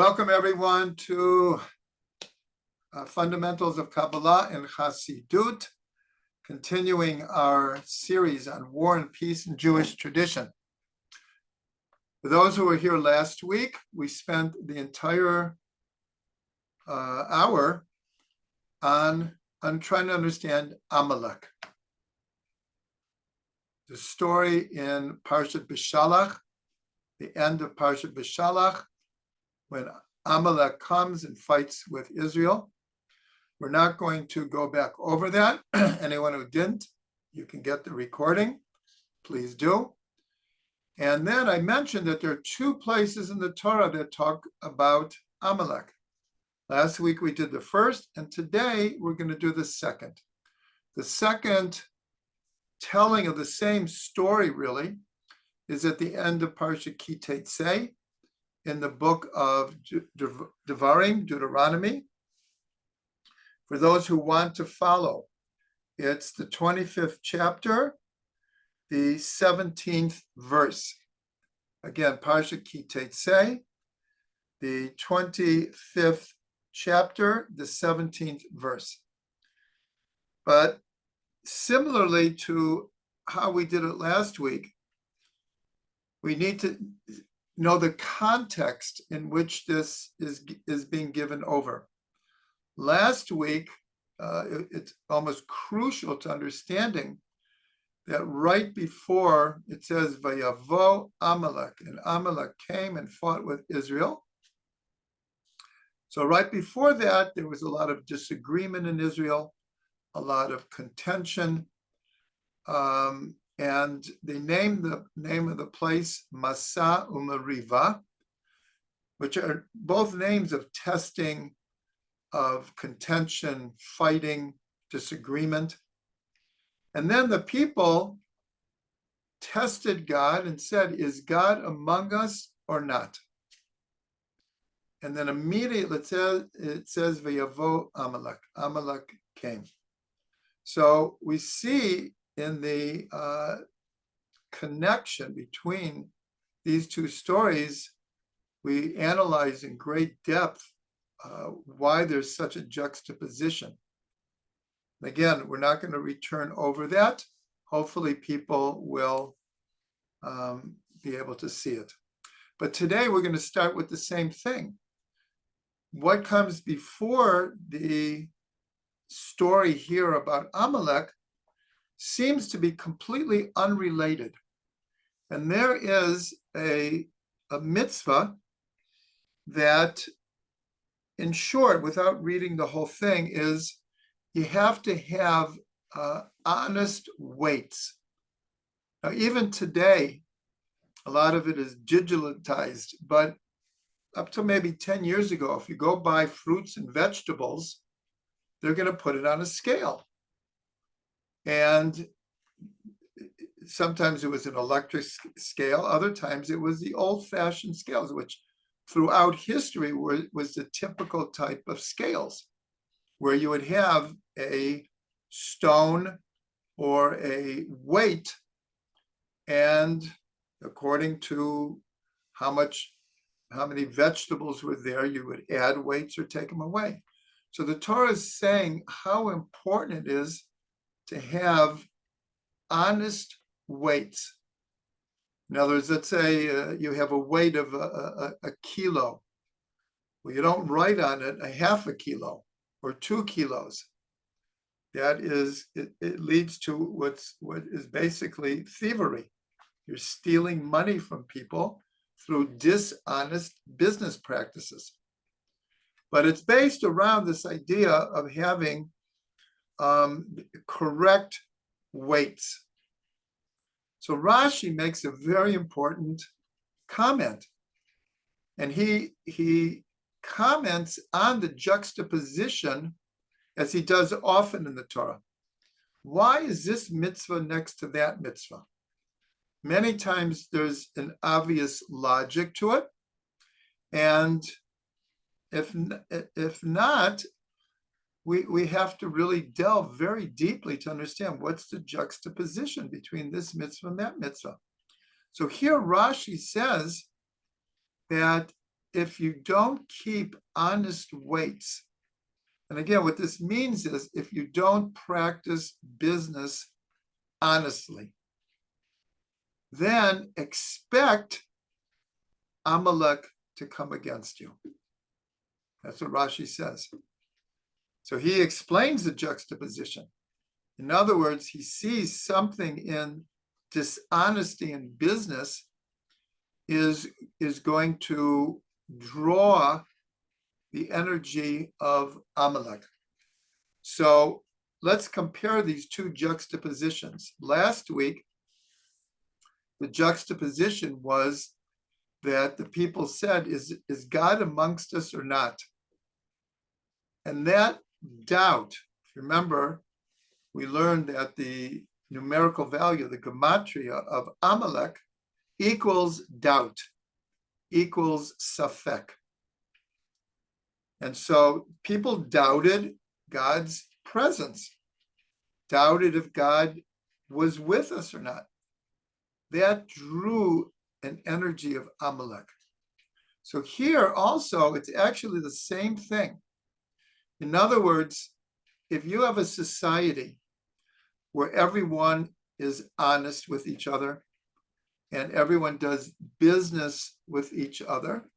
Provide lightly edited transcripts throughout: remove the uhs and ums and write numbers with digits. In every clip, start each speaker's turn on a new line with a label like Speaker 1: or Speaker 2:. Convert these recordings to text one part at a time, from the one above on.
Speaker 1: Welcome everyone to Fundamentals of Kabbalah and Chassidut, continuing our series on War and Peace in Jewish tradition. For those who were here last week, we spent the entire hour on trying to understand Amalek. The story in Parshat Beshalach, the end of Parshat Beshalach, when Amalek comes and fights with Israel. We're not going to go back over that. Anyone who didn't, you can get the recording. Please do. And then I mentioned that there are two places in the Torah that talk about Amalek. Last week we did the first, and today we're going to do the second. The second telling of the same story, really, is at the end of Parshat Ki Tetzei, in the book of Devarim, Deuteronomy. For those who want to follow, it's the 25th chapter, the 17th verse. Again, Parshat Ki Tetzei, the 25th chapter, the 17th verse. But similarly to how we did it last week, we need to know the context in which this is being given over. Last week, it's almost crucial to understanding that right before it says, Vayavo Amalek, and Amalek came and fought with Israel. So right before that, there was a lot of disagreement in Israel, a lot of contention, and they named the name of the place Masa Umariva, which are both names of testing, of contention, fighting, disagreement. And then the people tested God and said, is God among us or not? And then immediately it says Vayavo Amalek. Amalek came. So we see in the connection between these two stories, we analyze in great depth why there's such a juxtaposition. Again, we're not going to return over that. Hopefully people will be able to see it. But today we're going to start with the same thing. What comes before the story here about Amalek seems to be completely unrelated. And there is a mitzvah that, in short, without reading the whole thing, is you have to have honest weights. Now, even today, a lot of it is digitalized, but up to maybe 10 years ago, if you go buy fruits and vegetables, they're going to put it on a scale. And sometimes it was an electric scale, other times it was the old-fashioned scales, which throughout history was the typical type of scales, where you would have a stone or a weight, and according to how many vegetables were there, you would add weights or take them away. So the Torah is saying how important it is to have honest weights. In other words, let's say you have a weight of a kilo. Well, you don't write on it a half a kilo or 2 kilos. That is, it leads to what is basically thievery. You're stealing money from people through dishonest business practices. But it's based around this idea of having correct weights. So Rashi makes a very important comment, and he comments on the juxtaposition, as he does often in the Torah. Why is this mitzvah next to that mitzvah? Many times there's an obvious logic to it, and if not, we have to really delve very deeply to understand what's the juxtaposition between this mitzvah and that mitzvah. So here Rashi says that if you don't keep honest weights, and again, what this means is if you don't practice business honestly, then expect Amalek to come against you. That's what Rashi says. So he explains the juxtaposition. In other words, he sees something in dishonesty in business is going to draw the energy of Amalek. So let's compare these two juxtapositions. Last week, the juxtaposition was that the people said, is God amongst us or not? And that doubt, if you remember, we learned that the numerical value, the gematria of Amalek equals doubt, equals safek. And so people doubted God's presence, doubted if God was with us or not. That drew an energy of Amalek. So here also, it's actually the same thing. In other words, if you have a society where everyone is honest with each other and everyone does business with each other,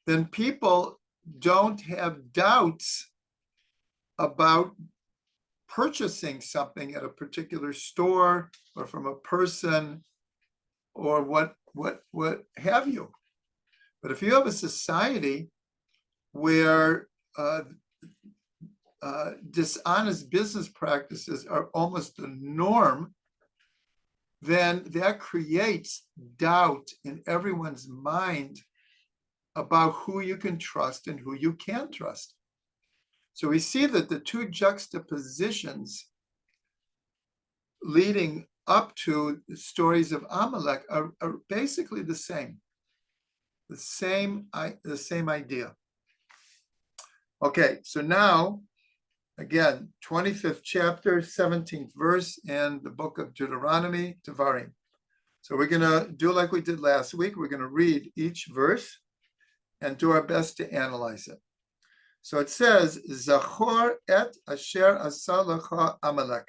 Speaker 1: then people don't have doubts about purchasing something at a particular store or from a person or what have you. But if you have a society where dishonest business practices are almost the norm, then that creates doubt in everyone's mind about who you can trust and who you can't trust. So we see that the two juxtapositions leading up to the stories of Amalek are basically the same idea. Okay, so now, again, 25th chapter, 17th verse in the book of Deuteronomy, Devarim. So we're going to do like we did last week. We're going to read each verse and do our best to analyze it. So it says, Zachor et asher asa lecha Amalek.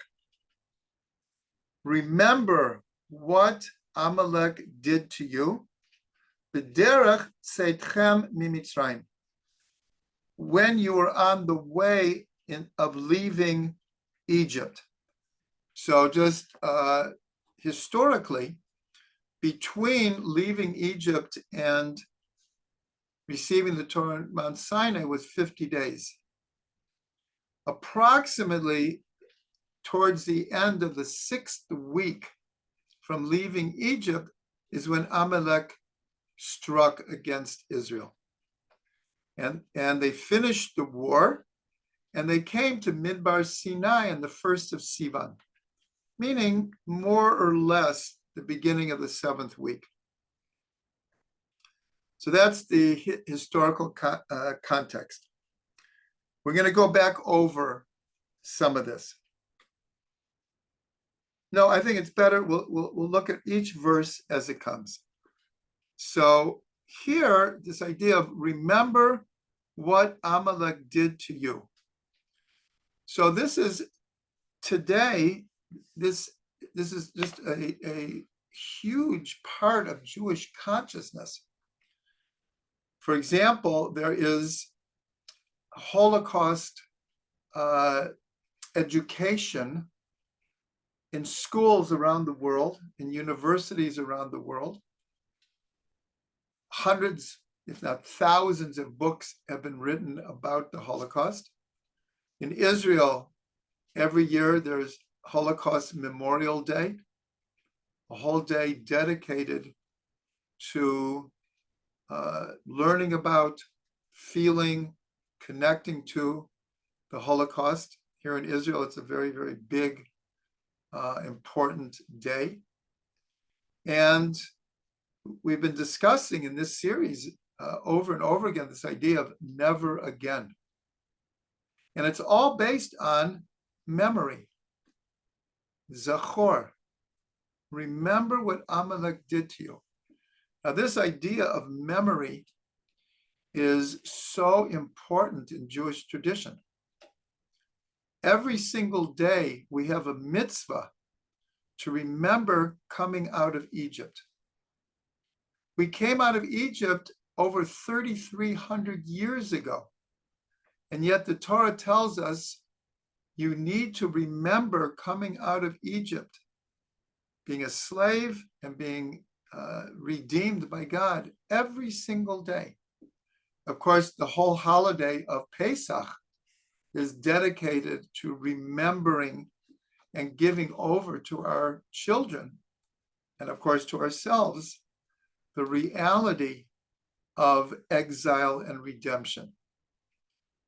Speaker 1: Remember what Amalek did to you. B'derech tzeitchem mimitzrayim. When you were on the way of leaving Egypt. So just historically, between leaving Egypt and receiving the Torah on Mount Sinai was 50 days. Approximately towards the end of the 6th week from leaving Egypt is when Amalek struck against Israel. And they finished the war, and they came to Midbar Sinai on the 1st of Sivan, meaning more or less the beginning of the 7th week. So that's the historical context. We're going to go back over some of this. No, I think it's better. We'll look at each verse as it comes. So here, this idea of remember what Amalek did to you. So this is today, this is just a huge part of Jewish consciousness. For example, there is Holocaust education in schools around the world, in universities around the world. Hundreds, if not thousands of books have been written about the Holocaust. In Israel, every year there's Holocaust Memorial Day, a whole day dedicated to learning about, feeling, connecting to the Holocaust. Here in Israel, it's a very, very big, important day. And we've been discussing in this series over and over again this idea of never again. And it's all based on memory. Zachor. Remember what Amalek did to you. Now, this idea of memory is so important in Jewish tradition. Every single day we have a mitzvah to remember coming out of Egypt. We came out of Egypt over 3,300 years ago. And yet the Torah tells us you need to remember coming out of Egypt, being a slave and being redeemed by God every single day. Of course, the whole holiday of Pesach is dedicated to remembering and giving over to our children, and of course to ourselves, the reality of exile and redemption.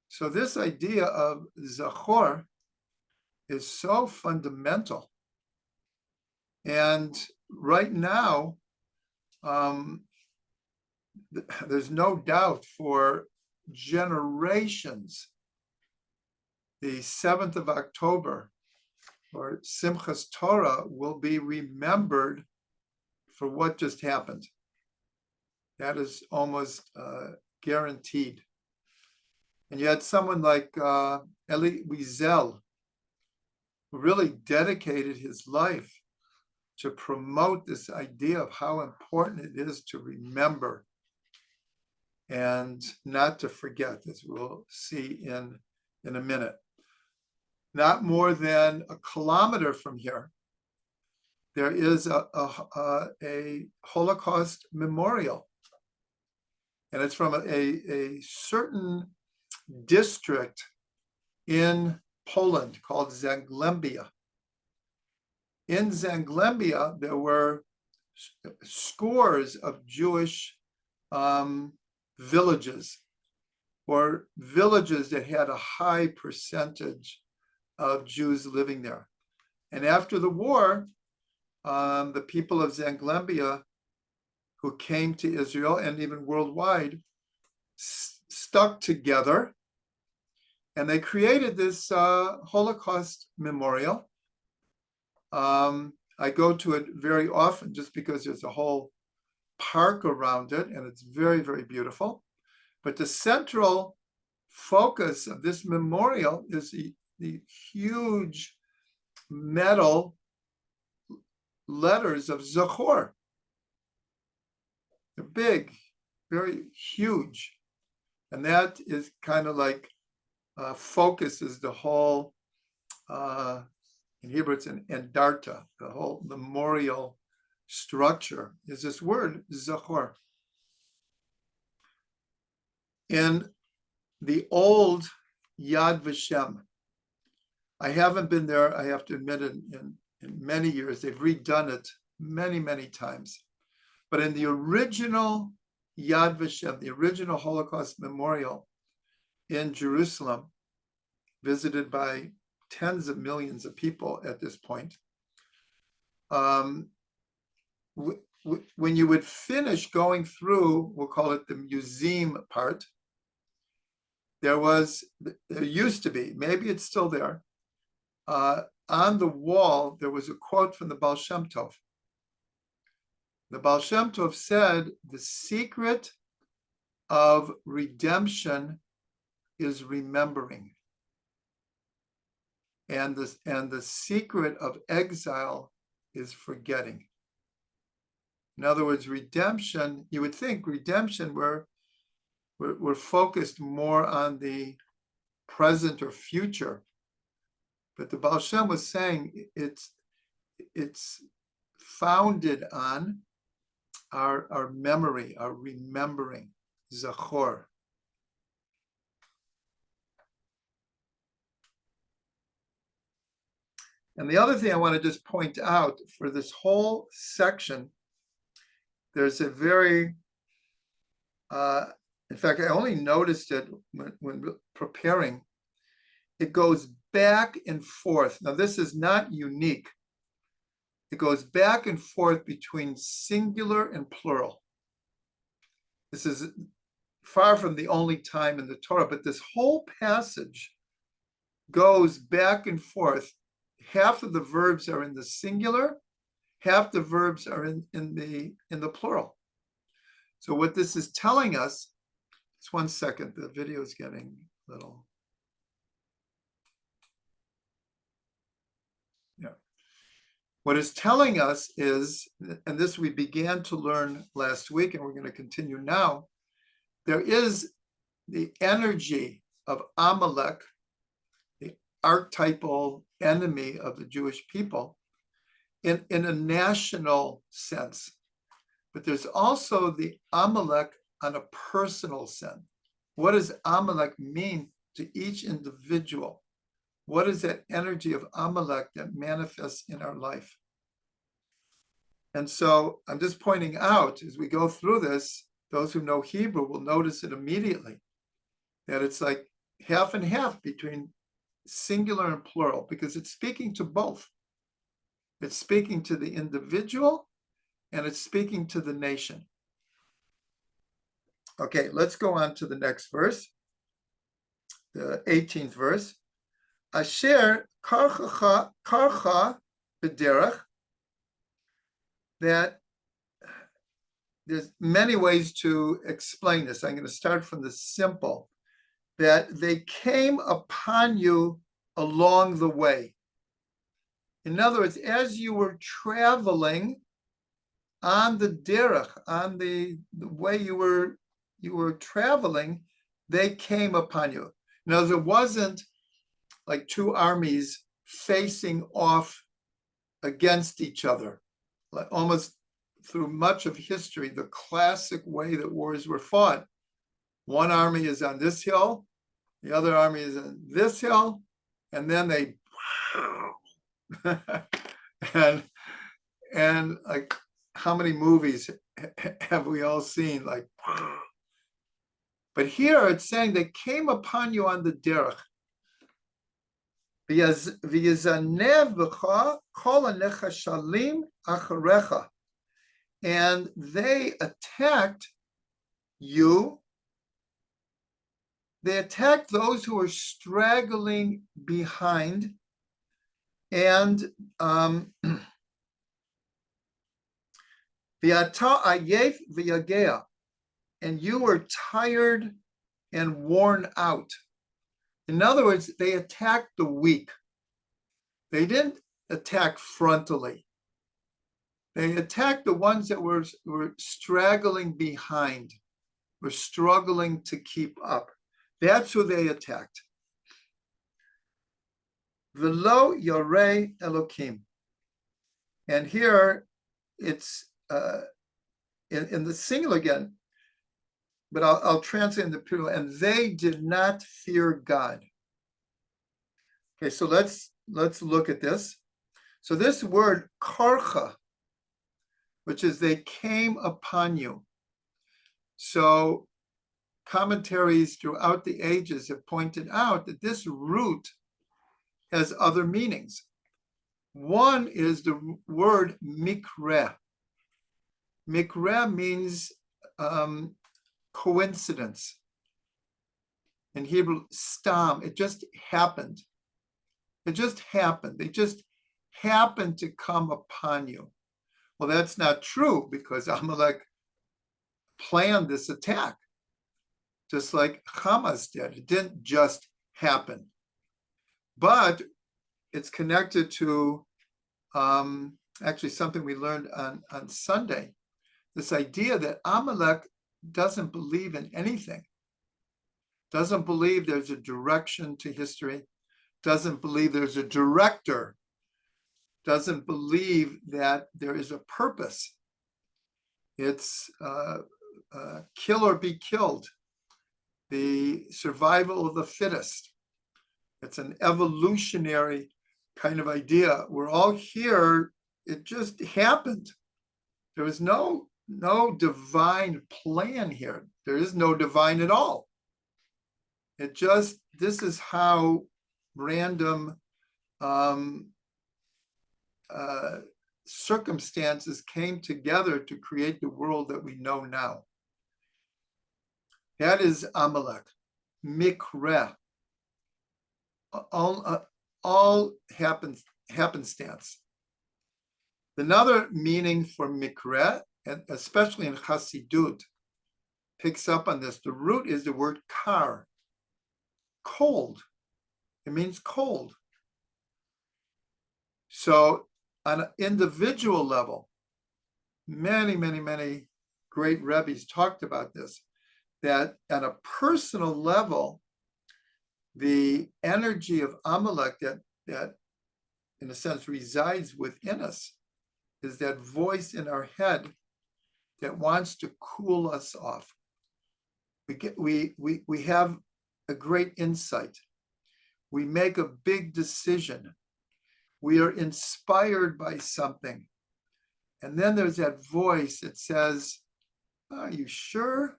Speaker 1: So this idea of Zachor is so fundamental. And right now, there's no doubt for generations, the 7th of October, or Simchas Torah, will be remembered for what just happened. That is almost guaranteed. And you had someone like Elie Wiesel, who really dedicated his life to promote this idea of how important it is to remember and not to forget, as we'll see in a minute. Not more than a kilometer from here, there is a Holocaust memorial. And it's from a certain district in Poland called Zagłębia. In Zagłębia, there were scores of Jewish villages, or villages that had a high percentage of Jews living there. And after the war, the people of Zagłębia who came to Israel and even worldwide stuck together, and they created this Holocaust memorial. I go to it very often just because there's a whole park around it, and it's very, very beautiful. But the central focus of this memorial is the huge metal letters of Zachor. They're big, very huge. And that is kind of like focuses the whole, in Hebrew it's an endarta, the whole memorial structure is this word, Zachor. In the old Yad Vashem, I haven't been there, I have to admit, in many years. They've redone it many, many times. But in the original Yad Vashem, the original Holocaust memorial in Jerusalem, visited by tens of millions of people at this point, when you would finish going through, we'll call it the museum part, there used to be, maybe it's still there, on the wall, there was a quote from the Baal Shem Tov. The Baal Shem Tov said, the secret of redemption is remembering. And the secret of exile is forgetting. In other words, redemption, you would think redemption, we're focused more on the present or future. But the Baal Shem was saying it's founded on our memory, our remembering, Zachor. And the other thing I want to just point out for this whole section, there's a very, in fact, I only noticed it when preparing. It goes back and forth. Now, this is not unique. It goes back and forth between singular and plural. This is far from the only time in the Torah, but this whole passage goes back and forth. Half of the verbs are in the singular, half the verbs are in the plural. So what this is telling us, Just 1 second, the video is getting a little. Yeah. What it's telling us is, and this we began to learn last week, and we're going to continue now, there is the energy of Amalek, the archetypal enemy of the Jewish people, in a national sense. But there's also the Amalek on a personal sense. What does Amalek mean to each individual? What is that energy of Amalek that manifests in our life? And so I'm just pointing out, as we go through this, those who know Hebrew will notice it immediately, that it's like half and half between singular and plural, because it's speaking to both. It's speaking to the individual, and it's speaking to the nation. Okay, let's go on to the next verse, the 18th verse. Asher karcha b'derech, that there's many ways to explain this. I'm going to start from the simple, that they came upon you along the way. In other words, as you were traveling on the derech, on the way you were traveling, they came upon you. Now, it wasn't like two armies facing off against each other, like almost through much of history, the classic way that wars were fought. One army is on this hill, the other army is on this hill, and then they and like, how many movies have we all seen? Like, but here it's saying they came upon you on the derech. And they attacked you. They attacked those who were straggling behind, and and you were tired and worn out. In other words, they attacked the weak. They didn't attack frontally. They attacked the ones that were straggling behind, were struggling to keep up. That's who they attacked. Velo yorei Elokim. And here it's in the singular again, but I'll translate in the plural, and they did not fear God. Okay, so let's look at this. So this word karcha, which is they came upon you. So commentaries throughout the ages have pointed out that this root has other meanings. One is the word mikra. Mikra means coincidence. In Hebrew, stam, it just happened. It just happened. They just happened to come upon you. Well, that's not true, because Amalek planned this attack, just like Hamas did. It didn't just happen. But it's connected to actually something we learned on Sunday, this idea that Amalek doesn't believe in anything, doesn't believe there's a direction to history, doesn't believe there's a director, doesn't believe that there is a purpose. It's kill or be killed, the survival of the fittest. It's an evolutionary kind of idea. We're all here. It just happened. There was no divine plan here. There is no divine at all. It just, this is how random circumstances came together to create the world that we know now. That is Amalek, Mikra. All happenstance. Another meaning for Mikra, and especially in Chassidut, picks up on this. The root is the word kar, cold. It means cold. So on an individual level, many, many, many great Rebbes talked about this, that at a personal level, the energy of Amalek that in a sense resides within us is that voice in our head that wants to cool us off. We have a great insight. We make a big decision. We are inspired by something. And then there's that voice that says, are you sure?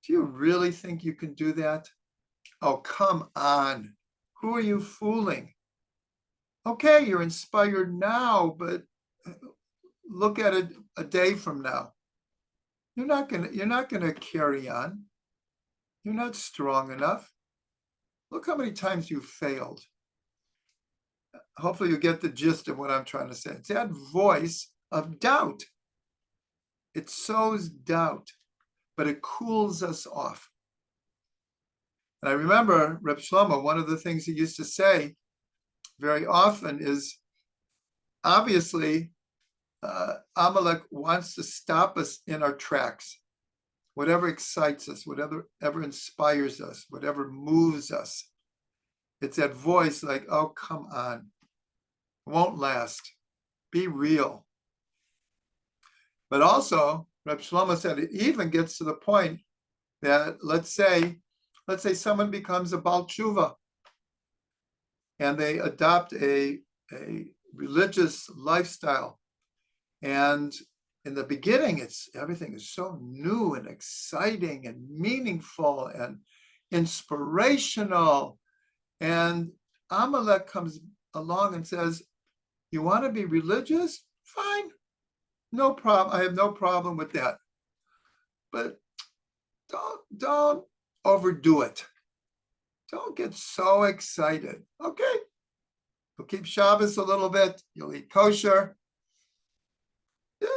Speaker 1: Do you really think you can do that? Oh, come on. Who are you fooling? Okay, you're inspired now, but look at it a day from now. You're not gonna carry on. You're not strong enough. Look how many times you failed. Hopefully you get the gist of what I'm trying to say. It's that voice of doubt. It sows doubt, but it cools us off. And I remember Reb Shlomo, one of the things he used to say very often is, obviously, Amalek wants to stop us in our tracks. Whatever excites us, whatever inspires us, whatever moves us. It's that voice like, oh, come on. It won't last. Be real. But also, Reb Shlomo said it even gets to the point that let's say someone becomes a Baal Tshuva and they adopt a religious lifestyle. And in the beginning, everything is so new and exciting and meaningful and inspirational. And Amalek comes along and says, you want to be religious? Fine. No problem. I have no problem with that. But don't overdo it. Don't get so excited. Okay. You'll keep Shabbos a little bit. You'll eat kosher. Yeah.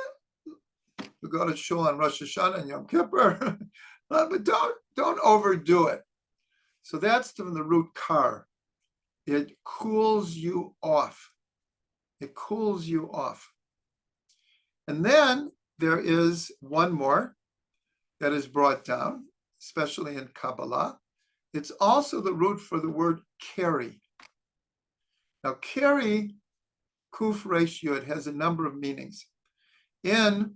Speaker 1: You'll go to shul on Rosh Hashanah and Yom Kippur. But don't overdo it. So that's from the root kar. It cools you off. It cools you off. And then there is one more that is brought down, especially in Kabbalah. It's also the root for the word carry. Now, carry, kuf resh yud, has a number of meanings. In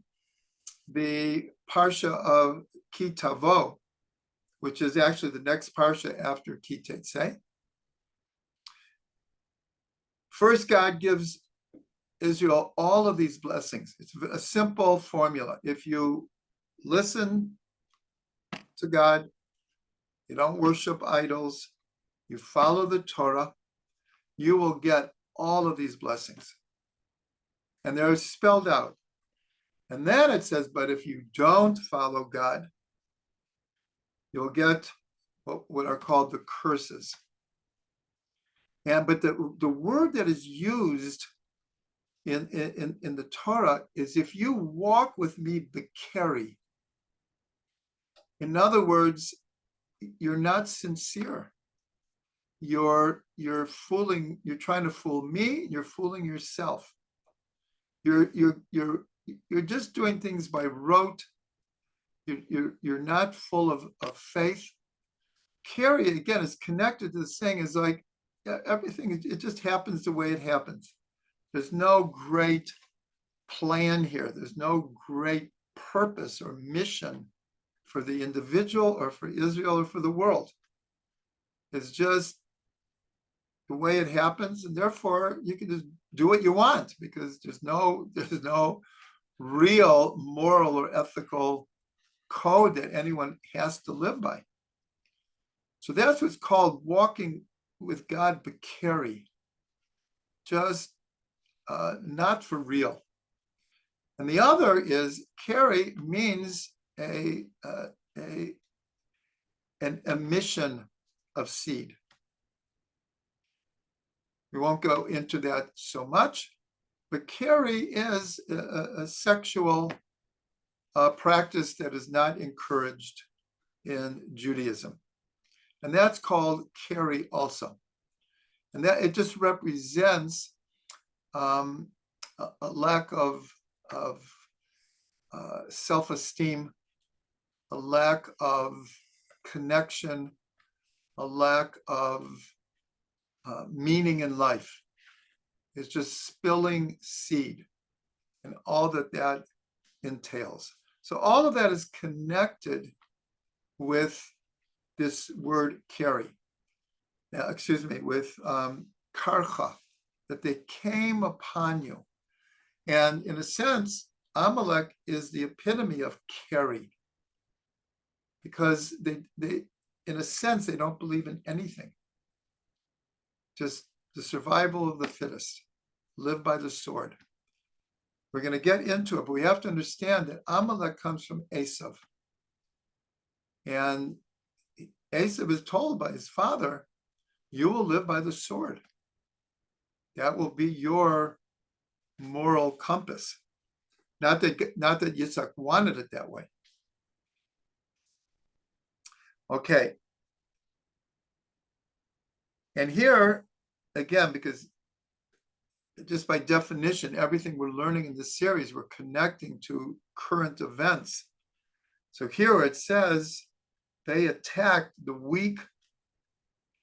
Speaker 1: the parsha of Ki Tavo, which is actually the next parsha after Ki Tetzei, first God gives Israel all of these blessings. It's a simple formula. If you listen to God, you don't worship idols, you follow the Torah, you will get all of these blessings. And they're spelled out. And then it says, but if you don't follow God, you'll get what are called the curses. But the word that is used in the Torah is, if you walk with me, bekeri. In other words, you're not sincere. You're trying to fool me, you're fooling yourself. You're just doing things by rote. You're not full of faith. Carry, again, is connected to the saying, is like, everything, it just happens the way it happens. There's no great plan here. There's no great purpose or mission for the individual or for Israel or for the world. It's just the way it happens, and therefore you can just do what you want, because there's no real moral or ethical code that anyone has to live by. So that's what's called walking with God, bekeri, just not for real. And the other is, carry means an emission of seed. We won't go into that so much, but carry is a sexual a practice that is not encouraged in Judaism. And that's called keri also. And that it just represents a lack of self-esteem, a lack of connection, a lack of meaning in life. It's just spilling seed and all that entails. So all of that is connected with this word keri. With karcha, that they came upon you. And in a sense, Amalek is the epitome of keri, because they in a sense, they don't believe in anything. Just the survival of the fittest, live by the sword. We're going to get into it, but we have to understand that Amalek comes from Esav. And Esav is told by his father, you will live by the sword. That will be your moral compass. Not that Yitzhak wanted it that way. Okay. And here, again, because just by definition, everything we're learning in this series, we're connecting to current events. So here it says, they attacked the weak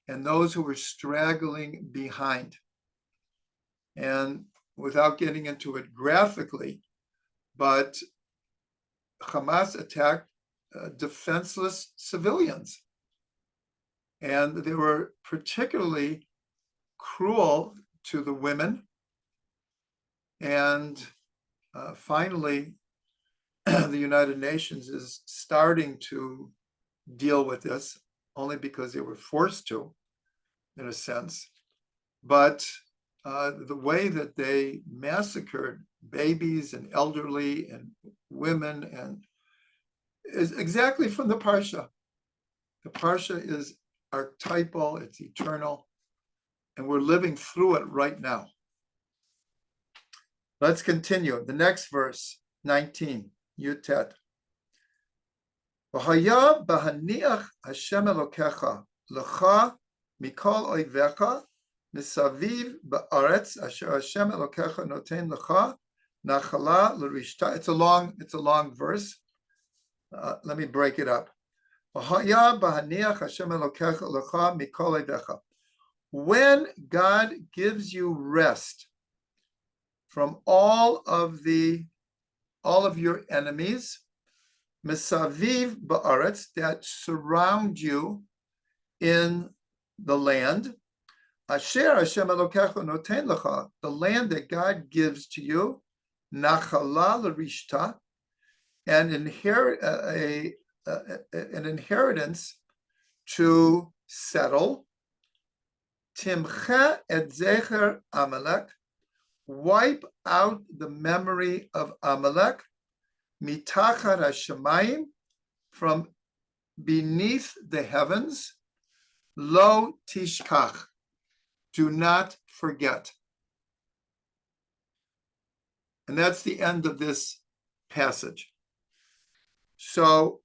Speaker 1: and those who were straggling behind. And without getting into it graphically, but Hamas attacked defenseless civilians. And they were particularly cruel to the women. And finally, the United Nations is starting to deal with this, only because they were forced to, in a sense. But the way that they massacred babies and elderly and women and is exactly from the Parsha. The Parsha is archetypal, it's eternal, and we're living through it right now. Let's continue. The next verse, 19, Yutet. V'haya b'haniach Hashem Elokecha lecha mikol oivecha misaviv ba'aretz asher Hashem Elokecha noten lecha nachala l'rishta. It's a long verse. Let me break it up. V'haya b'haniach Hashem Elokecha lecha mikol oivecha. When God gives you rest from all of your enemies, Mesaviv ba'aretz, that surround you in the land, Asher Hashem Elokecha noten lecha, the land that God gives to you, Nachala l'rishta, an inheritance to settle, Timcha et zecher Amalek, wipe out the memory of Amalek, mitachat hashamayim, from beneath the heavens, lo tishkach, do not forget. And that's the end of this passage. So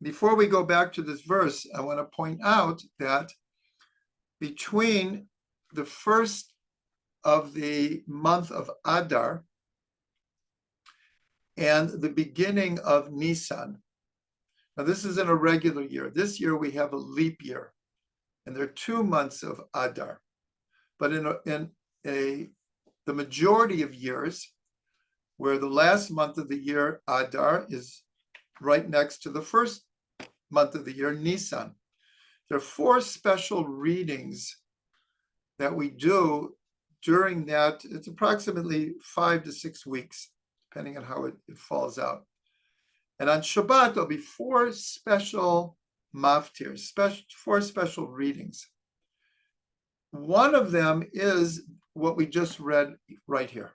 Speaker 1: before we go back to this verse, I want to point out that between the first of the month of Adar and the beginning of Nisan. Now, this is in a regular year. This year we have a leap year, and there are 2 months of Adar. But in the majority of years, where the last month of the year, Adar, is right next to the first month of the year, Nisan, there are 4 special readings that we do during that. It's approximately 5 to 6 weeks, depending on how it falls out. And on Shabbat, there'll be 4 special maftirs, 4 special readings. One of them is what we just read right here.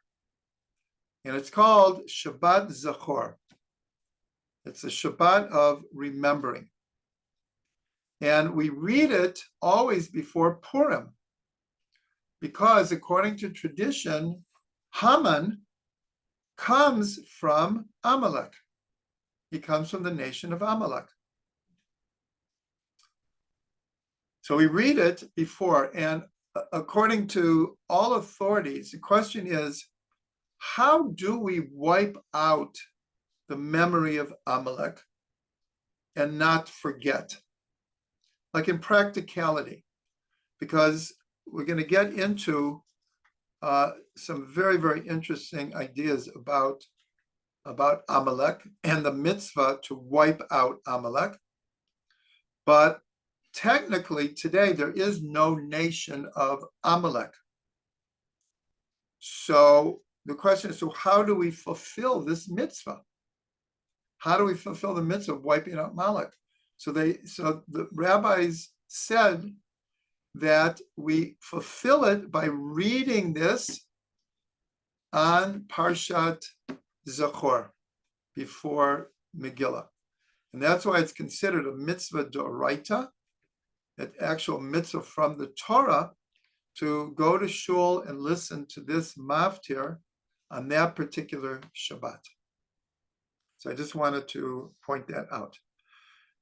Speaker 1: And it's called Shabbat Zachor. It's a Shabbat of remembering. And we read it always before Purim, because according to tradition, Haman comes from Amalek. He comes from the nation of Amalek. So we read it before, and according to all authorities, the question is, how do we wipe out the memory of Amalek and not forget? Like in practicality, because we're going to get into some very, very interesting ideas about Amalek and the mitzvah to wipe out Amalek. But technically today there is no nation of Amalek. So the question is, so how do we fulfill this mitzvah? How do we fulfill the mitzvah of wiping out Amalek? So the rabbis said that we fulfill it by reading this on Parshat Zachor before Megillah. And that's why it's considered a mitzvah d'oraita, an actual mitzvah from the Torah, to go to shul and listen to this maftir on that particular Shabbat. So I just wanted to point that out.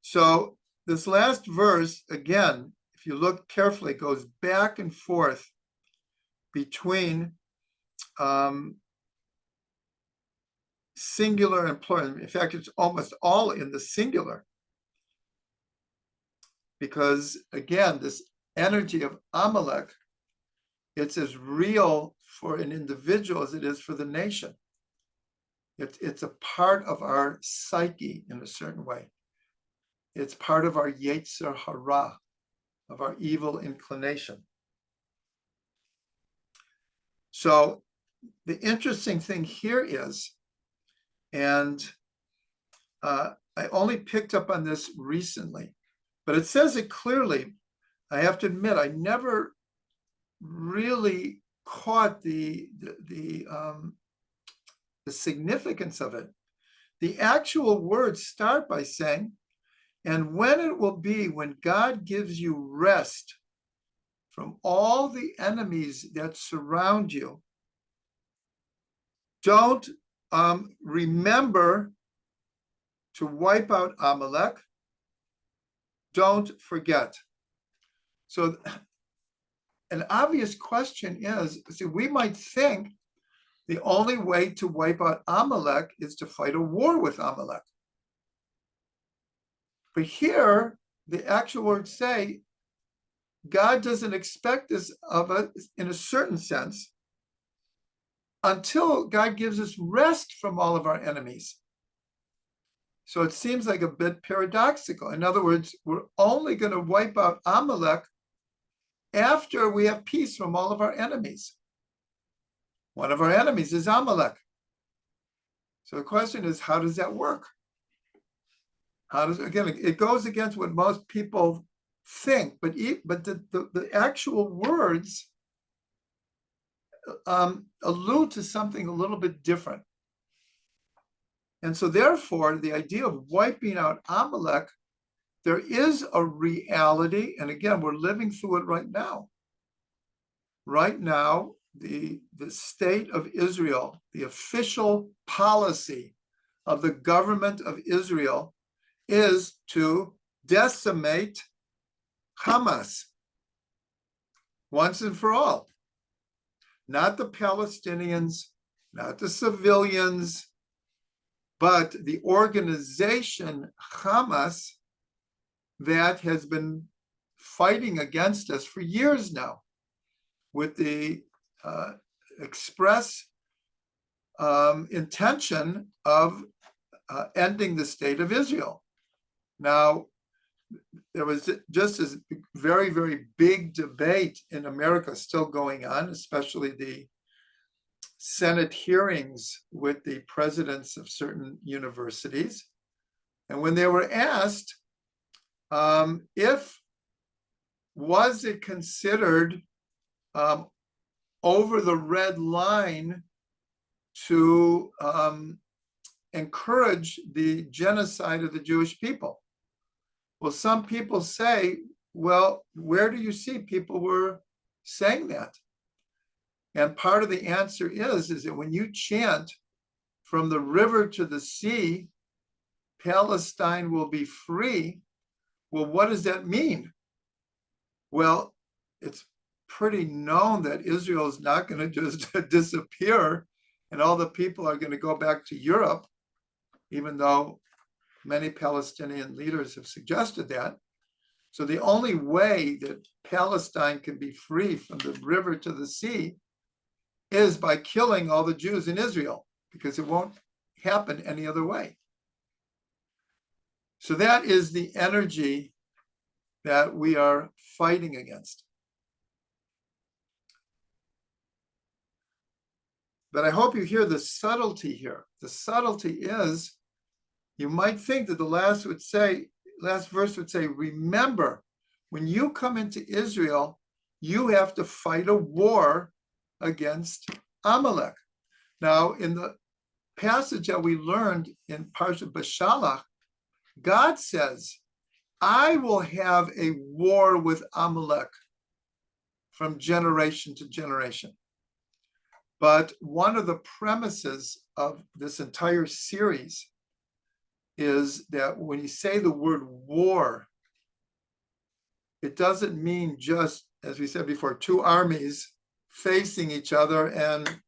Speaker 1: So this last verse, again, if you look carefully, goes back and forth between singular and plural. In fact, it's almost all in the singular. Because again, this energy of Amalek, it's as real for an individual as it is for the nation. It's a part of our psyche in a certain way. It's part of our Yetzer Hara, of our evil inclination. So the interesting thing here is, and I only picked up on this recently, but it says it clearly. I have to admit, I never really caught the significance of it. The actual words start by saying, and when it will be when God gives you rest from all the enemies that surround you, don't remember to wipe out Amalek. Don't forget. So an obvious question is, see, we might think the only way to wipe out Amalek is to fight a war with Amalek. But here, the actual words say, God doesn't expect this of us in a certain sense until God gives us rest from all of our enemies. So it seems like a bit paradoxical. In other words, we're only going to wipe out Amalek after we have peace from all of our enemies. One of our enemies is Amalek. So the question is, how does that work? Again, it goes against what most people think, but the actual words allude to something a little bit different. And so therefore, the idea of wiping out Amalek, there is a reality, and again, we're living through it right now. Right now, the state of Israel, the official policy of the government of Israel is to decimate Hamas once and for all. Not the Palestinians, not the civilians, but the organization Hamas that has been fighting against us for years now with the express intention of ending the state of Israel. Now, there was just this very, very big debate in America still going on, especially the Senate hearings with the presidents of certain universities. And when they were asked if was it considered over the red line to encourage the genocide of the Jewish people. Well, some people say, well, where do you see people were saying that? And part of the answer is that when you chant from the river to the sea, Palestine will be free. Well, what does that mean? Well, it's pretty known that Israel is not going to just disappear and all the people are going to go back to Europe, even though many Palestinian leaders have suggested that. So the only way that Palestine can be free from the river to the sea is by killing all the Jews in Israel, because it won't happen any other way. So that is the energy that we are fighting against. But I hope you hear the subtlety here. The subtlety is, you might think that the last verse would say, remember, when you come into Israel, you have to fight a war against Amalek. Now, in the passage that we learned in Parshat Beshalach, God says, I will have a war with Amalek from generation to generation. But one of the premises of this entire series is that when you say the word war, it doesn't mean just, as we said before, two armies facing each other and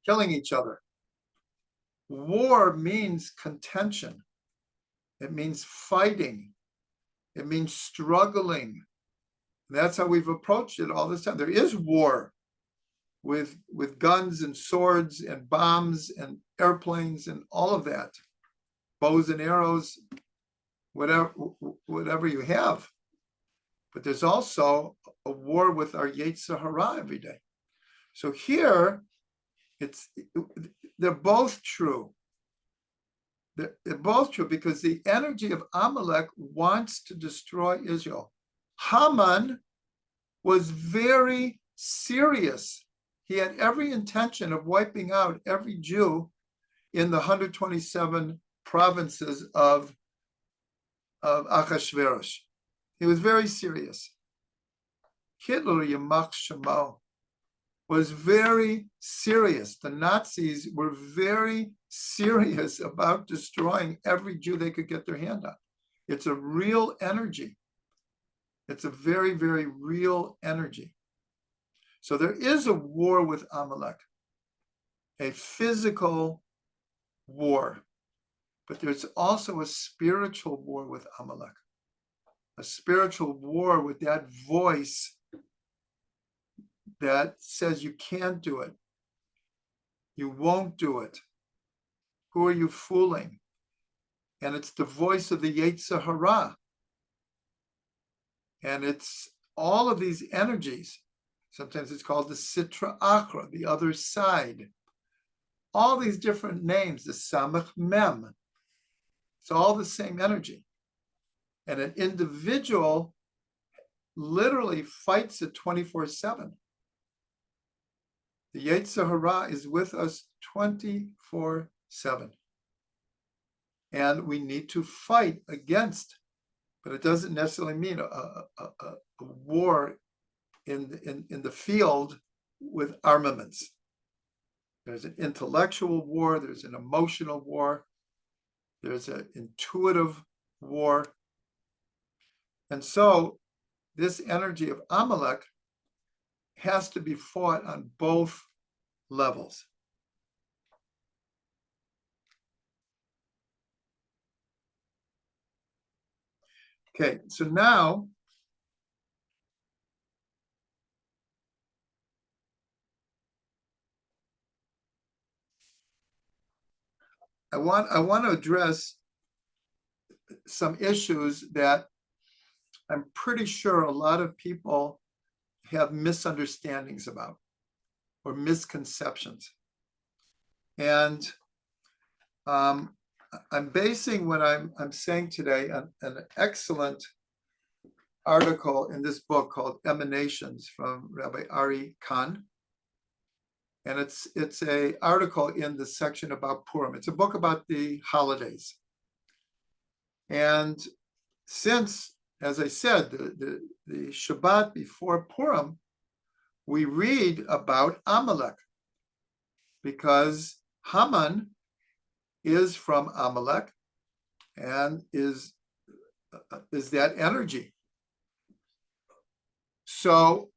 Speaker 1: killing each other. War means contention. It means fighting. It means struggling. And that's how we've approached it all this time. There is war with guns and swords and bombs and airplanes and all of that, bows and arrows, whatever you have. But there's also a war with our Yetzer Hara every day. So here, they're both true. They're both true because the energy of Amalek wants to destroy Israel. Haman was very serious. He had every intention of wiping out every Jew in the 127 provinces of Achashverosh. He was very serious. Hitler, Yamach Shemo, was very serious. The Nazis were very serious about destroying every Jew they could get their hand on. It's a real energy. It's a very, very real energy. So there is a war with Amalek, a physical war, but there's also a spiritual war with Amalek, a spiritual war with that voice that says you can't do it, you won't do it, who are you fooling? And it's the voice of the Yetzer Hara. And it's all of these energies. Sometimes it's called the Sitra Achra, the other side. All these different names, the Samach Mem. It's all the same energy. And an individual literally fights it 24/7. The Yetzer Hara is with us 24/7. And we need to fight against, but it doesn't necessarily mean a war in the field with armaments. There's an intellectual war, there's an emotional war, there's an intuitive war. And so this energy of Amalek has to be fought on both levels. Okay, so now I want to address some issues that I'm pretty sure a lot of people have misunderstandings about or misconceptions. And I'm basing what I'm saying today on an excellent article in this book called Emanations from Rabbi Ari Kahn. And it's a article in the section about Purim. It's a book about the holidays. And since, as I said, the Shabbat before Purim, we read about Amalek because Haman is from Amalek and is that energy. So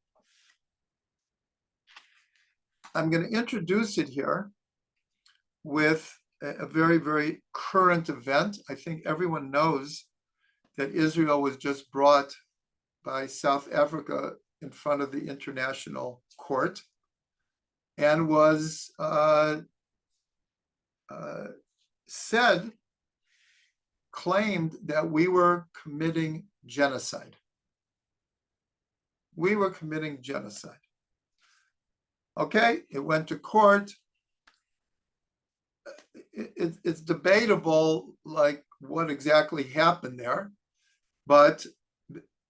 Speaker 1: I'm going to introduce it here with a very, very current event. I think everyone knows that Israel was just brought by South Africa in front of the International Court and was claimed that we were committing genocide. We were committing genocide. Okay, it went to court. It's debatable, like, what exactly happened there, but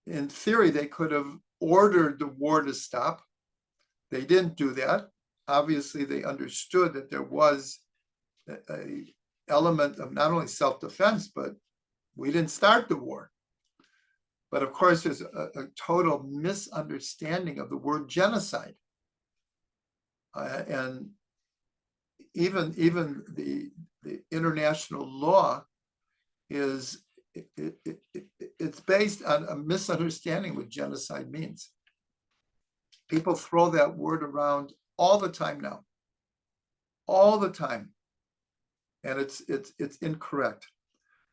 Speaker 1: in theory, they could have ordered the war to stop. They didn't do that. Obviously, they understood that there was an element of not only self-defense, but we didn't start the war. But of course, there's a total misunderstanding of the word genocide. And even the international law is it's based on a misunderstanding what genocide means. People throw that word around all the time now, all the time, and it's incorrect.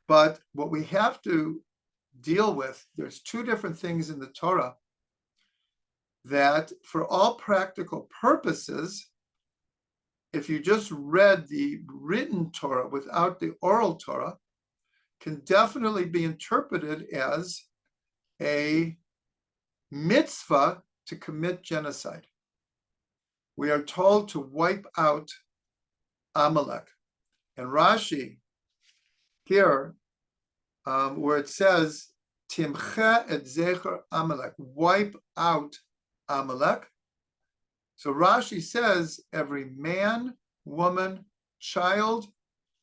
Speaker 1: But what we have to deal with, there's two different things in the Torah that, for all practical purposes, if you just read the written Torah without the oral Torah, can definitely be interpreted as a mitzvah to commit genocide. We are told to wipe out Amalek. And Rashi here, where it says, Timcha et zecher Amalek, wipe out Amalek. So Rashi says every man, woman, child,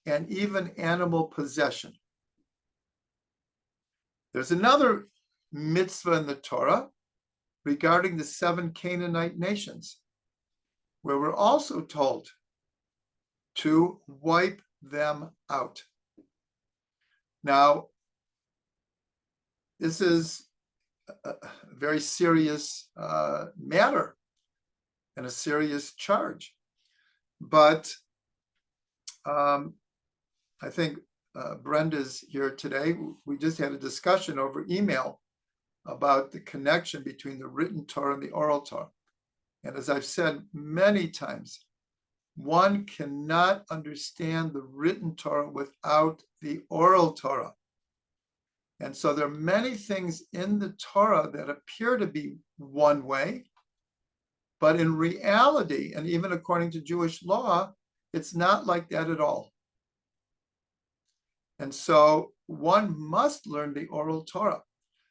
Speaker 1: and even animal possession. There's another mitzvah in the Torah regarding the 7 Canaanite nations, where we're also told to wipe them out. Now, this is a very serious matter and a serious charge. But I think Brenda's here today. We just had a discussion over email about the connection between the written Torah and the oral Torah. And as I've said many times, one cannot understand the written Torah without the oral Torah. And so there are many things in the Torah that appear to be one way, but in reality, and even according to Jewish law, it's not like that at all. And so one must learn the oral Torah.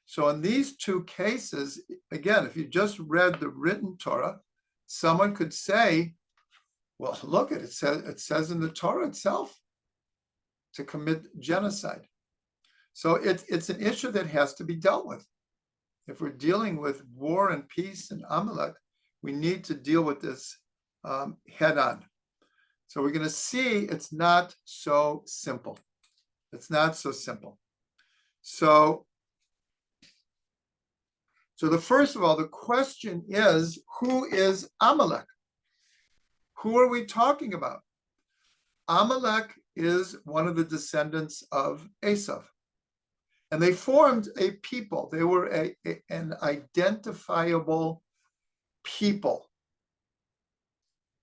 Speaker 1: So in these two cases, again, if you just read the written Torah, someone could say, well, look, it says in the Torah itself to commit genocide. So it's an issue that has to be dealt with. If we're dealing with war and peace and Amalek, we need to deal with this head on. So we're going to see it's not so simple. It's not so simple. So the first of all, the question is, who is Amalek? Who are we talking about? Amalek is one of the descendants of Esav. And they formed a people. They were an identifiable people.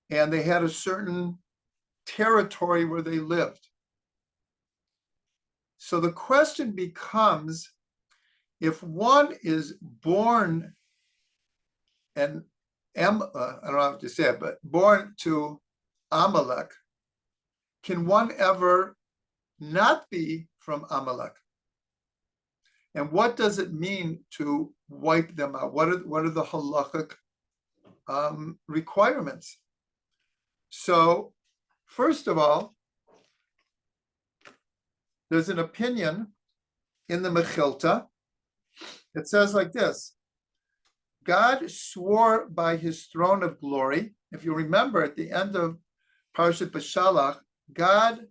Speaker 1: And they had a certain territory where they lived. So the question becomes, if one is born, and I don't know how to say it, but born to Amalek, can one ever not be from Amalek? And what does it mean to wipe them out? What are the halachic requirements? So, first of all, there's an opinion in the Mechilta. It says like this: God swore by his throne of glory. If you remember, at the end of Parashat Beshalach, God,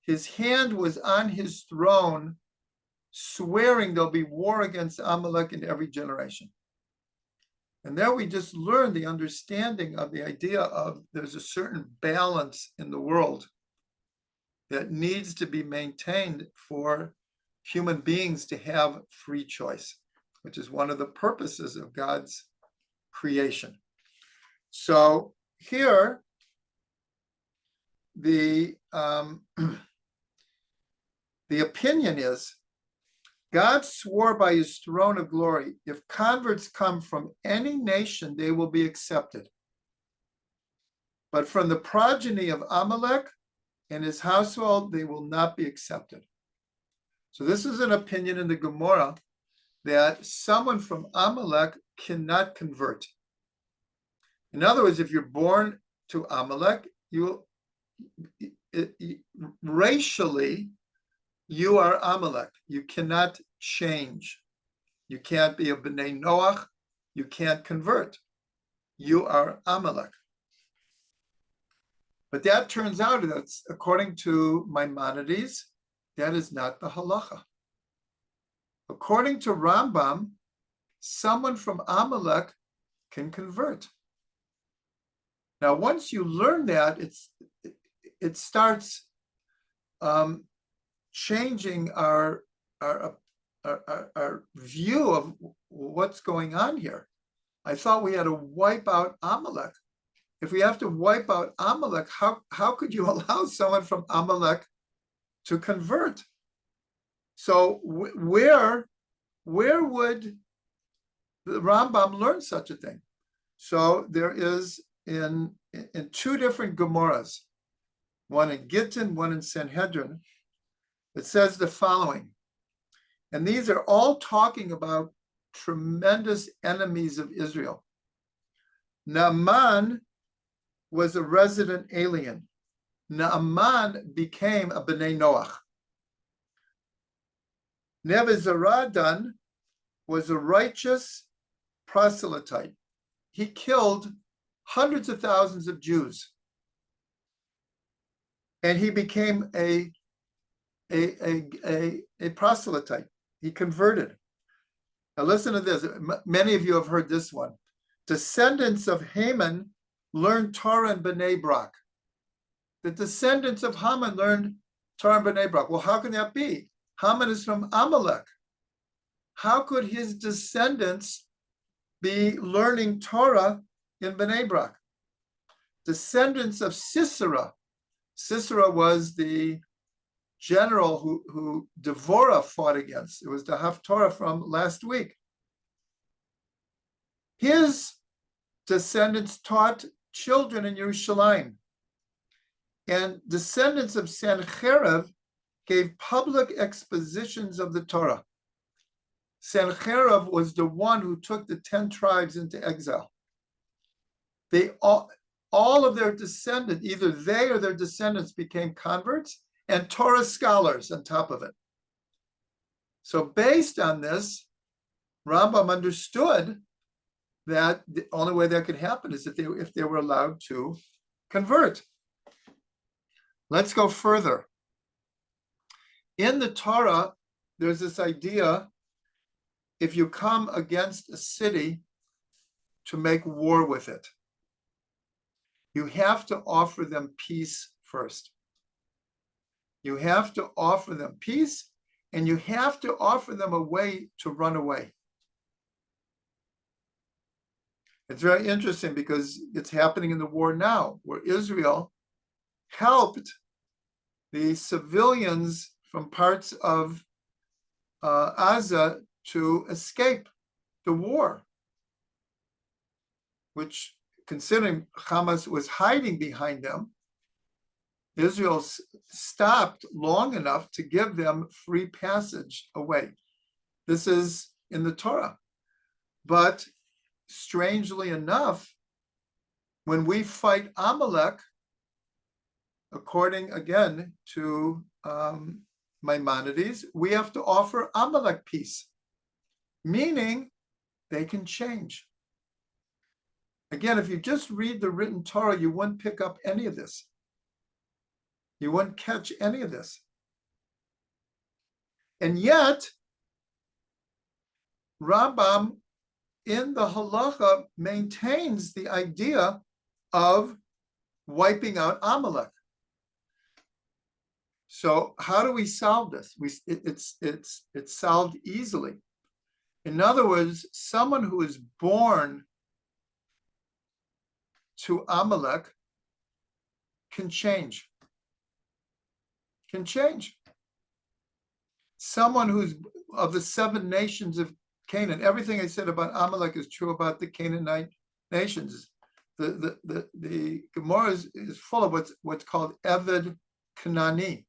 Speaker 1: his hand was on his throne, swearing there'll be war against Amalek in every generation. And there we just learned the understanding of the idea of there's a certain balance in the world that needs to be maintained for human beings to have free choice, which is one of the purposes of God's creation. So here, the opinion is, God swore by his throne of glory, if converts come from any nation, they will be accepted. But from the progeny of Amalek and his household, they will not be accepted. So this is an opinion in the Gemara that someone from Amalek cannot convert. In other words, if you're born to Amalek, racially, you are Amalek. You cannot change. You can't be a B'nai Noach. You can't convert. You are Amalek. But that turns out that's, according to Maimonides, that is not the halacha. According to Rambam, someone from Amalek can convert. Now, once you learn that, it starts changing our view of what's going on here. I thought we had to wipe out Amalek. If we have to wipe out Amalek, how could you allow someone from Amalek to convert? So where would the Rambam learn such a thing? So there is in two different Gemaras, one in Gittin, one in Sanhedrin. It says the following, and these are all talking about tremendous enemies of Israel. Naaman was a resident alien. Naaman became a B'nai Noach. Nebuzaradan was a righteous proselyte. He killed hundreds of thousands of Jews. And he became a proselyte. He converted. Now listen to this. Many of you have heard this one. Descendants of Haman learned Torah in Bnei Brak. The descendants of Haman learned Torah in Bnei Brak. Well, how can that be? Haman is from Amalek. How could his descendants be learning Torah in Bnei Brak? Descendants of Sisera. Sisera was the general who Devorah fought against. It was the Haftorah from last week. His descendants taught children in Yerushalayim. And descendants of Sennacherib gave public expositions of the Torah. Sennacherib was the one who took the 10 tribes into exile. They all of their descendants, either they or their descendants became converts and Torah scholars on top of it. So based on this, Rambam understood that the only way that could happen is if they were allowed to convert. Let's go further. In the Torah, there's this idea, if you come against a city to make war with it, you have to offer them peace first. You have to offer them peace, and you have to offer them a way to run away. It's very interesting because it's happening in the war now, where Israel helped the civilians from parts of Gaza to escape the war, which, considering Hamas was hiding behind them, Israel stopped long enough to give them free passage away. This is in the Torah. But strangely enough, when we fight Amalek, according again to Maimonides, we have to offer Amalek peace, meaning they can change. Again, if you just read the written Torah, you wouldn't pick up any of this. You wouldn't catch any of this. And yet, Rambam in the halacha maintains the idea of wiping out Amalek. So how do we solve this? It's solved easily. In other words, someone who is born to Amalek can change. Someone who's of the 7 nations of Canaan. Everything I said about Amalek is true about the Canaanite nations. The Gemara is full of what's called Eved Kanani,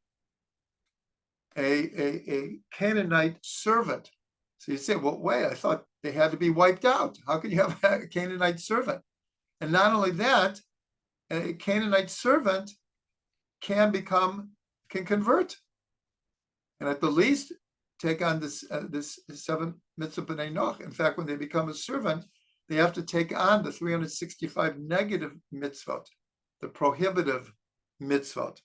Speaker 1: a Canaanite servant. So you say, well, wait, I thought they had to be wiped out. How can you have a Canaanite servant? And not only that, a Canaanite servant can convert, and at the least take on this 7 mitzvah b'nei Noach. In fact, when they become a servant, they have to take on the 365 negative mitzvot, the prohibitive mitzvot.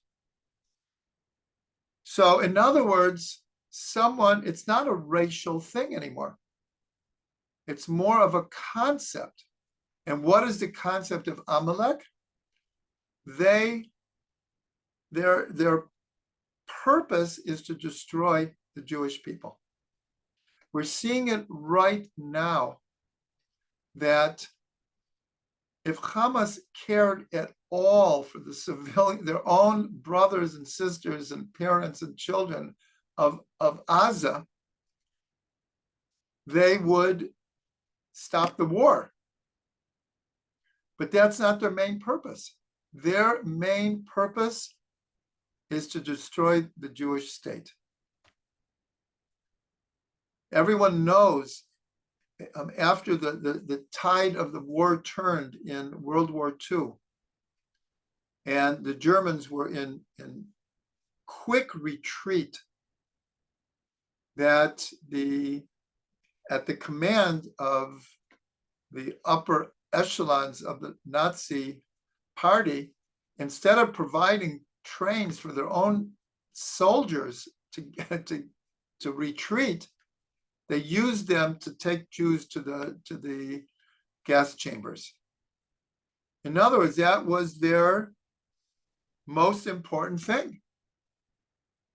Speaker 1: So in other words, it's not a racial thing anymore. It's more of a concept. And what is the concept of Amalek? Their purpose is to destroy the Jewish people. We're seeing it right now that if Hamas cared at all for the civilian, their own brothers and sisters and parents and children of Gaza, they would stop the war. But that's not their main purpose. Their main purpose is to destroy the Jewish state. Everyone knows after the tide of the war turned in World War II, and the Germans were in quick retreat, that at the command of the upper echelons of the Nazi party, instead of providing trains for their own soldiers to retreat, they used them to take Jews to the gas chambers. In other words, that was their most important thing.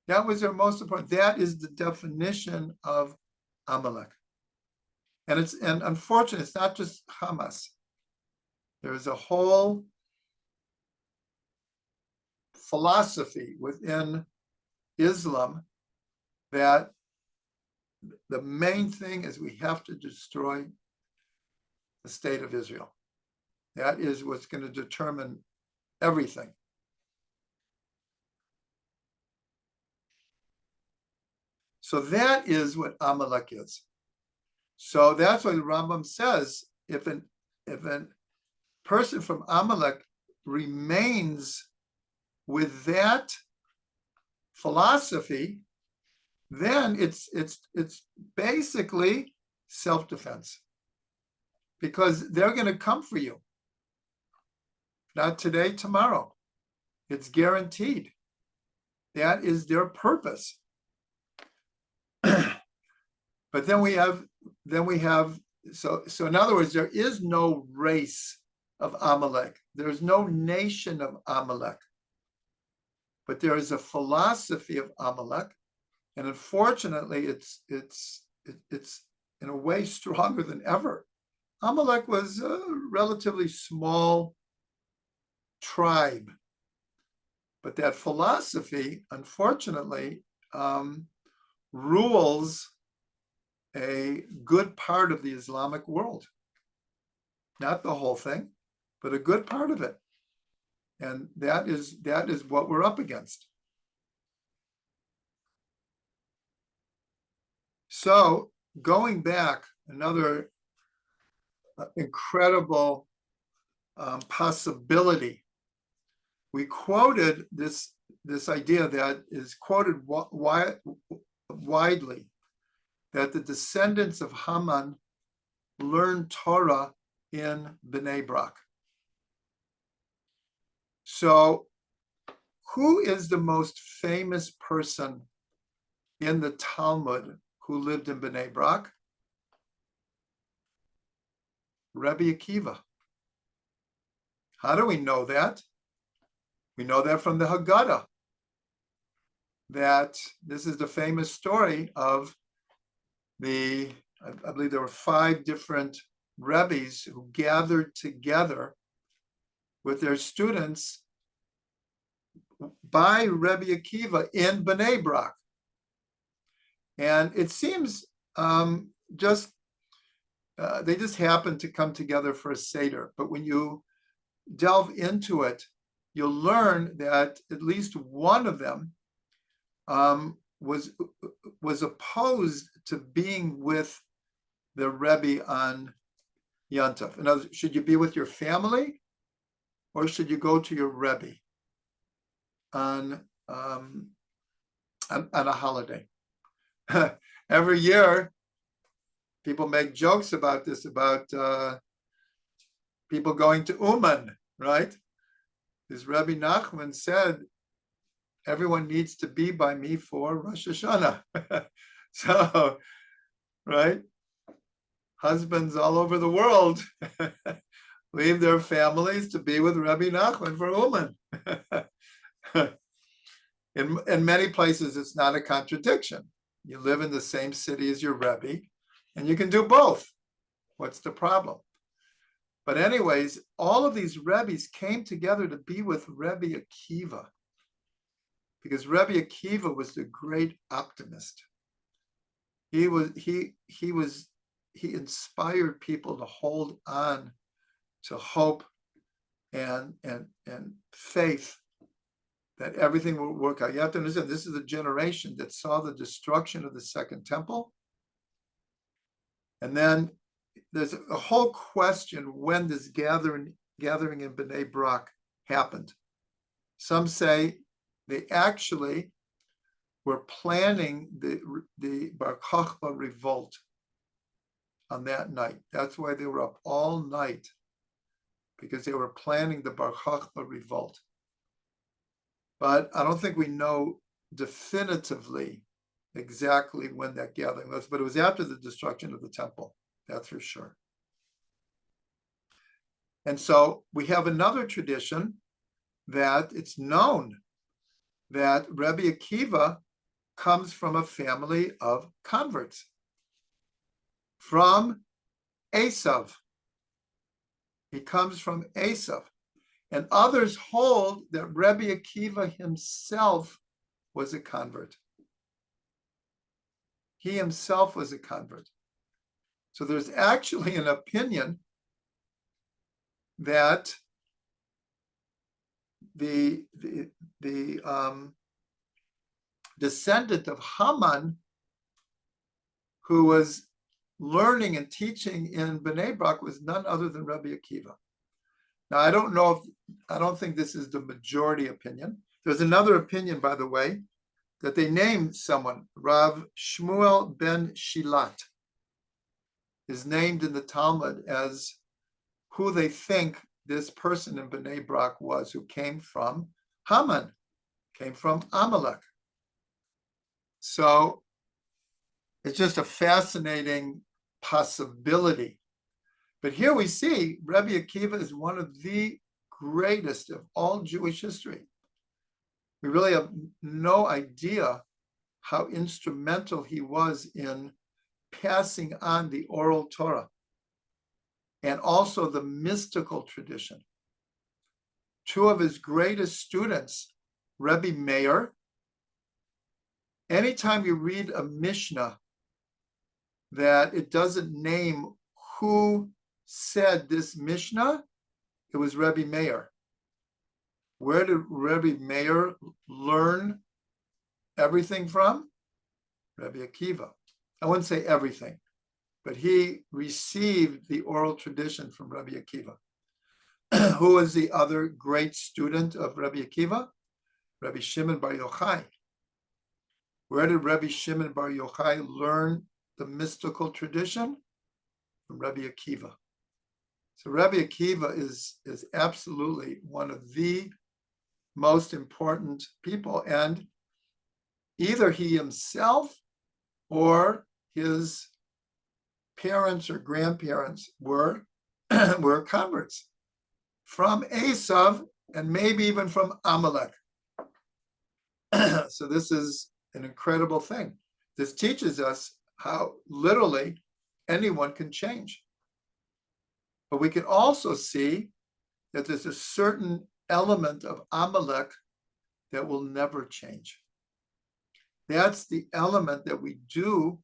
Speaker 1: That was their most important. That is the definition of Amalek. And unfortunately, it's not just Hamas. There is a whole philosophy within Islam that the main thing is we have to destroy the state of Israel. That is what's going to determine everything. So that is what Amalek is. So that's why the Rambam says if a person from Amalek remains with that philosophy, then it's basically self-defense, because they're going to come for you. Not today, tomorrow. It's guaranteed. That is their purpose. But then we have so in other words, there is no race of Amalek. There's no nation of Amalek. But there is a philosophy of Amalek, and unfortunately, it's in a way stronger than ever. Amalek was a relatively small tribe, but that philosophy, unfortunately, rules a good part of the Islamic world. Not the whole thing, but a good part of it. And that is what we're up against. So going back, another incredible possibility. We quoted this idea that is quoted widely, that the descendants of Haman learned Torah in Bnei Brak. So who is the most famous person in the Talmud who lived in Bnei Brak? Rabbi Akiva. How do we know that? We know that from the Haggadah, that this is the famous story of I believe there were 5 different rabbis who gathered together with their students by Rabbi Akiva in Bnei Brak. And it seems they just happened to come together for a Seder. But when you delve into it, you'll learn that at least one of them was opposed to being with the Rebbe on Yontif. In other words, should you be with your family or should you go to your Rebbe on a holiday? Every year, people make jokes about this, about people going to Uman, right? This Rabbi Nachman said, everyone needs to be by me for Rosh Hashanah. So, right? Husbands all over the world leave their families to be with Rabbi Nachman for Uman. In many places, it's not a contradiction. You live in the same city as your Rebbe, and you can do both. What's the problem? But anyways, all of these Rebbes came together to be with Rabbi Akiva, because Rabbi Akiva was the great optimist. He inspired people to hold on to hope and faith that everything will work out. You have to understand, this is a generation that saw the destruction of the Second Temple. And then there's a whole question when this gathering in Bnei Brak happened. Some say they actually were planning the Bar Kokhba revolt on that night. That's why they were up all night, because they were planning the Bar Kokhba revolt. But I don't think we know definitively exactly when that gathering was, but it was after the destruction of the temple, that's for sure. And so we have another tradition that it's known that Rabbi Akiva comes from a family of converts from Esav. He comes from Esav. And others hold that Rabbi Akiva himself was a convert. He himself was a convert. So there's actually an opinion that the descendant of Haman, who was learning and teaching in Bnei Brak, was none other than Rabbi Akiva. Now, I don't think this is the majority opinion. There's another opinion, by the way, that they named someone, Rav Shmuel ben Shilat, is named in the Talmud as who they think this person in Bnei Brak was, who came from Haman, came from Amalek. So it's just a fascinating possibility. But here we see Rabbi Akiva is one of the greatest of all Jewish history. We really have no idea how instrumental he was in passing on the oral Torah and also the mystical tradition. 2 of his greatest students, Rebbe Meir. Anytime you read a Mishnah that it doesn't name who said this Mishnah, it was Rebbe Meir. Where did Rebbe Meir learn everything from? Rabbi Akiva. I wouldn't say everything, but he received the oral tradition from Rabbi Akiva. Who was the other great student of Rabbi Akiva? Rabbi Shimon Bar Yochai. Where did Rabbi Shimon Bar Yochai learn the mystical tradition? From Rabbi Akiva. So Rabbi Akiva is absolutely one of the most important people. And either he himself or his parents or grandparents were converts from Esav and maybe even from Amalek. So this is an incredible thing. This teaches us how literally anyone can change. But we can also see that there's a certain element of Amalek that will never change. That's the element that we do,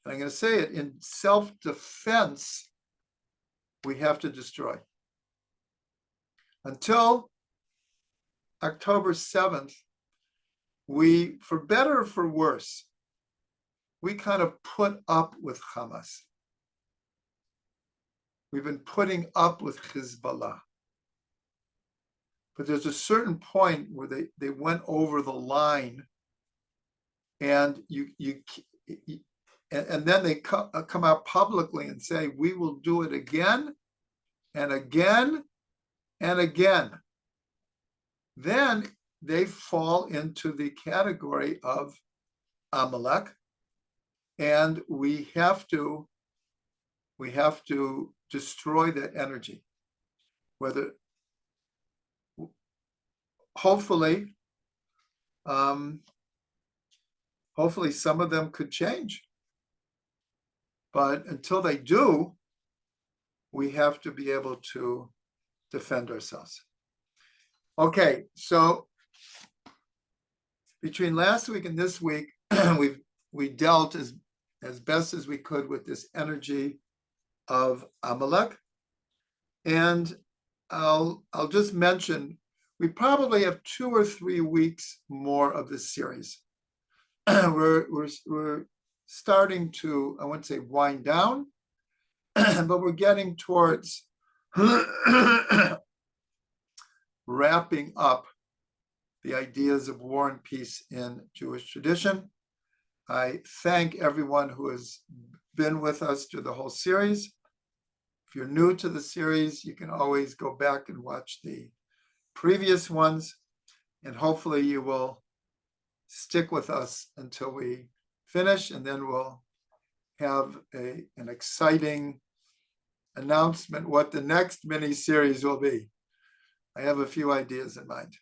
Speaker 1: and I'm going to say it, in self-defense, we have to destroy. Until October 7th, we, for better or for worse, we kind of put up with Hamas. We've been putting up with Hezbollah. But there's a certain point where they went over the line, and and then they come out publicly and say, we will do it again and again and again. Then they fall into the category of Amalek, and we have to destroy that energy. Whether hopefully some of them could change, but until they do, we have to be able to defend ourselves. Okay, so between last week and this week, we dealt as best as we could with this energy of Amalek, and I'll just mention we probably have 2 or 3 weeks more of this series. We're starting to, I wouldn't say wind down, but we're getting towards wrapping up the ideas of war and peace in Jewish tradition. I thank everyone who has been with us through the whole series. If you're new to the series, you can always go back and watch the previous ones, and hopefully you will stick with us until we finish, and then we'll have an exciting announcement what the next mini series will be. I have a few ideas in mind.